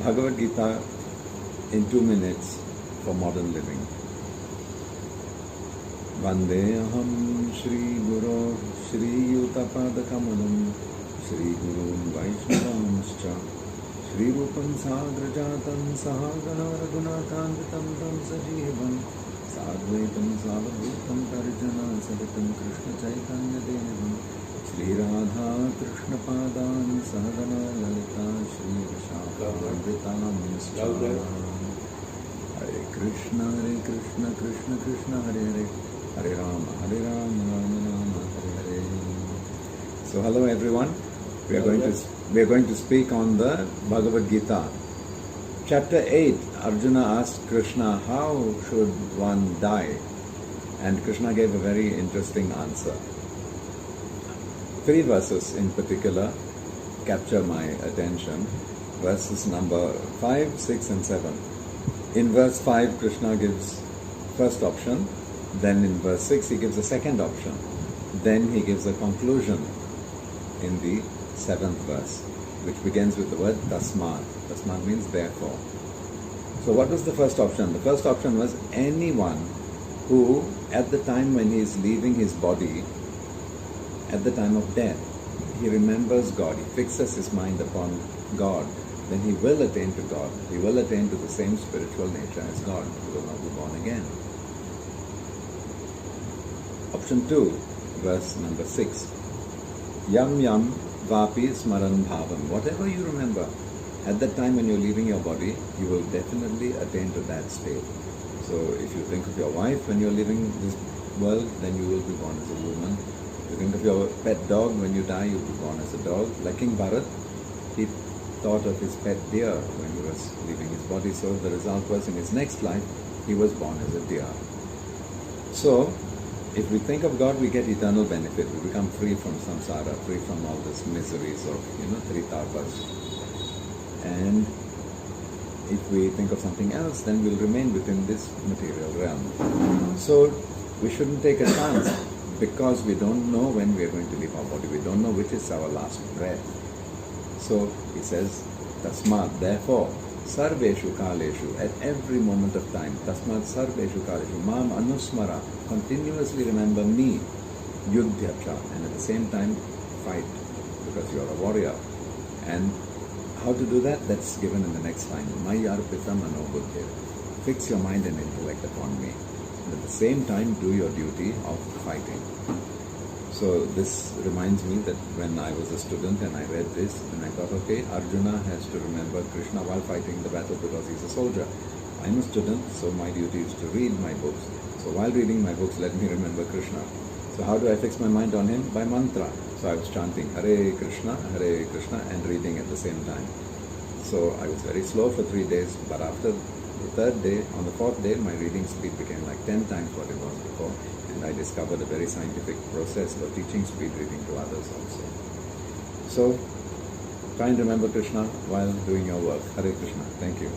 Bhagavad Gita in 2 minutes for modern living. Vandeham Shri Guru Shri Yutapada Kamalam Shri Gurun Vaishnavanscha Shri Rupam Sagrajatam Sahagana Raghunathanvitam Tam Sajeevam Sadvaitam Savadvitam Parijana Savitam Krishna Chaitanya Devam Shri Radha Krishna Padan Sahagana Lalita Shri Vishakha Hare Krishna Krishna Krishna Hare Hare Hare Rama Rama Rama Hare Hare. So hello everyone. We are going to speak on the Bhagavad Gita. Chapter 8, Arjuna asked Krishna, how should one die? And Krishna gave a very interesting answer. 3 verses in particular capture my attention. Verses number 5, 6 and 7. In verse 5, Krishna gives first option. Then in verse 6, he gives a second option. Then he gives a conclusion in the 7th verse, which begins with the word tasmat. Tasmat means therefore. So what was the first option? The first option was anyone who, at the time when he is leaving his body, at the time of death, he remembers God, he fixes his mind upon God, then he will attain to God. He will attain to the same spiritual nature as God. He will not be born again. Option 2, verse number 6. Yam yam vapi smaran bhavam. Whatever you remember, at that time when you're leaving your body, you will definitely attain to that state. So if you think of your wife when you're leaving this world, then you will be born as a woman. If you think of your pet dog, when you die, you'll be born as a dog. Like King Bharat, he thought of his pet deer when he was leaving his body. So the result was in his next life, he was born as a deer. So if we think of God, we get eternal benefit. We become free from samsara, free from all these miseries of, three tapas. And if we think of something else, then we'll remain within this material realm. So we shouldn't take a chance because we don't know when we are going to leave our body. We don't know which is our last breath. So he says, tasmat, therefore, sarveshu kaleshu, at every moment of time, tasmat sarveshu kaleshu, mam anusmara, continuously remember me, yudhyacha, and at the same time fight, because you are a warrior. And how to do that? That's given in the next line. Mayarpita manobuddhe. Fix your mind and intellect upon me. And at the same time, do your duty of fighting. So this reminds me that when I was a student and I read this, and I thought, okay, Arjuna has to remember Krishna while fighting the battle because he's a soldier. I'm a student, so my duty is to read my books. So while reading my books, let me remember Krishna. So how do I fix my mind on him? By mantra. So I was chanting Hare Krishna, and reading at the same time. So I was very slow for 3 days, but after the 3rd day, on the 4th day, my reading speed became like 10 times what it was before. And I discovered a very scientific process for teaching speed reading to others also. So, try and remember Krishna while doing your work. Hare Krishna. Thank you.